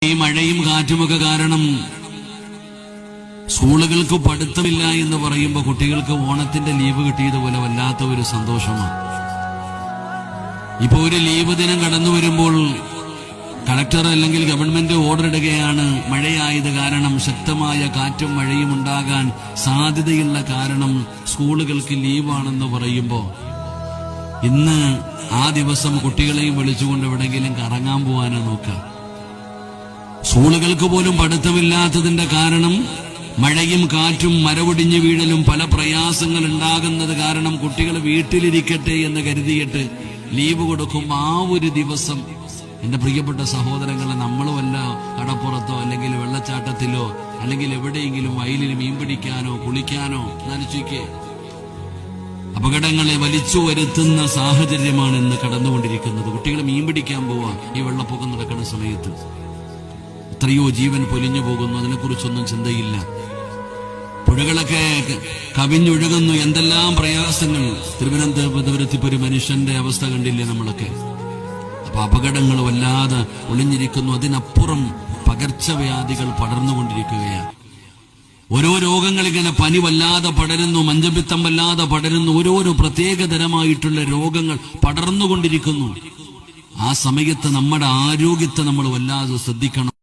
ഈ മഴയും കാറ്റുമൊക്കെ കാരണം സ്കൂളുകൾക്ക് പഠിത്തമില്ല എന്ന് പറയുമ്പോൾ കുട്ടികൾക്ക് ഓണത്തിന്റെ ലീവ് കിട്ടിയതുപോലെ വല്ലാത്ത ഒരു സന്തോഷമാണ്. ഇപ്പൊ ഒരു ലീവ് ദിനം കടന്നു വരുമ്പോൾ കളക്ടർ അല്ലെങ്കിൽ ഗവൺമെന്റ് ഓർഡർ ഇടുകയാണ്, മഴയായത് കാരണം ശക്തമായ കാറ്റും മഴയും ഉണ്ടാകാൻ സാധ്യതയുള്ള കാരണം സ്കൂളുകൾക്ക് ലീവാണെന്ന് പറയുമ്പോൾ ഇന്ന് ആ ദിവസം കുട്ടികളെയും വിളിച്ചുകൊണ്ട് എവിടെയെങ്കിലും കറങ്ങാൻ പോകാനോ നോക്കുക. സ്കൂളുകൾക്ക് പോലും പഠിത്തമില്ലാത്തതിന്റെ കാരണം മഴയും കാറ്റും മരവൊടിഞ്ഞു വീഴലും പല പ്രയാസങ്ങൾ ഉണ്ടാകുന്നത് കാരണം കുട്ടികൾ വീട്ടിലിരിക്കട്ടെ എന്ന് കരുതിയിട്ട് ലീവ് കൊടുക്കുമ്പോൾ ആ ഒരു ദിവസം എന്റെ പ്രിയപ്പെട്ട സഹോദരങ്ങളെ, നമ്മൾ വല്ല കടപ്പുറത്തോ അല്ലെങ്കിൽ വെള്ളച്ചാട്ടത്തിലോ അല്ലെങ്കിൽ എവിടെയെങ്കിലും വയലിൽ മീൻ പിടിക്കാനോ കുളിക്കാനോ നനച്ചിക്ക് അപകടങ്ങളെ വലിച്ചു വരുത്തുന്ന സാഹചര്യമാണ് ഇന്ന് കടന്നുകൊണ്ടിരിക്കുന്നത്. കുട്ടികൾ മീൻ പിടിക്കാൻ പോവാ ഈ വെള്ളപ്പൊക്കം നടക്കുന്ന സമയത്ത്. എത്രയോ ജീവൻ പൊലിഞ്ഞു പോകുന്നു, അതിനെക്കുറിച്ചൊന്നും ചിന്തയില്ല. പുഴകളൊക്കെ കവിഞ്ഞൊഴുകുന്നു, എന്തെല്ലാം പ്രയാസങ്ങൾ. തിരുവനന്തപുരത്ത് ഇപ്പൊ ഒരു മനുഷ്യന്റെ അവസ്ഥ കണ്ടില്ലേ നമ്മളൊക്കെ. അപ്പൊ അപകടങ്ങൾ വല്ലാതെ ഒളിഞ്ഞിരിക്കുന്നു. അതിനപ്പുറം പകർച്ചവ്യാധികൾ പടർന്നുകൊണ്ടിരിക്കുകയാണ്. ഓരോ രോഗങ്ങൾ ഇങ്ങനെ, പനി വല്ലാതെ പടരുന്നു, മഞ്ചപിത്തം വല്ലാതെ പടരുന്നു, ഓരോരോ പ്രത്യേകതരമായിട്ടുള്ള രോഗങ്ങൾ പടർന്നുകൊണ്ടിരിക്കുന്നു. ആ സമയത്ത് നമ്മുടെ ആരോഗ്യത്തെ നമ്മൾ വല്ലാതെ ശ്രദ്ധിക്കണം.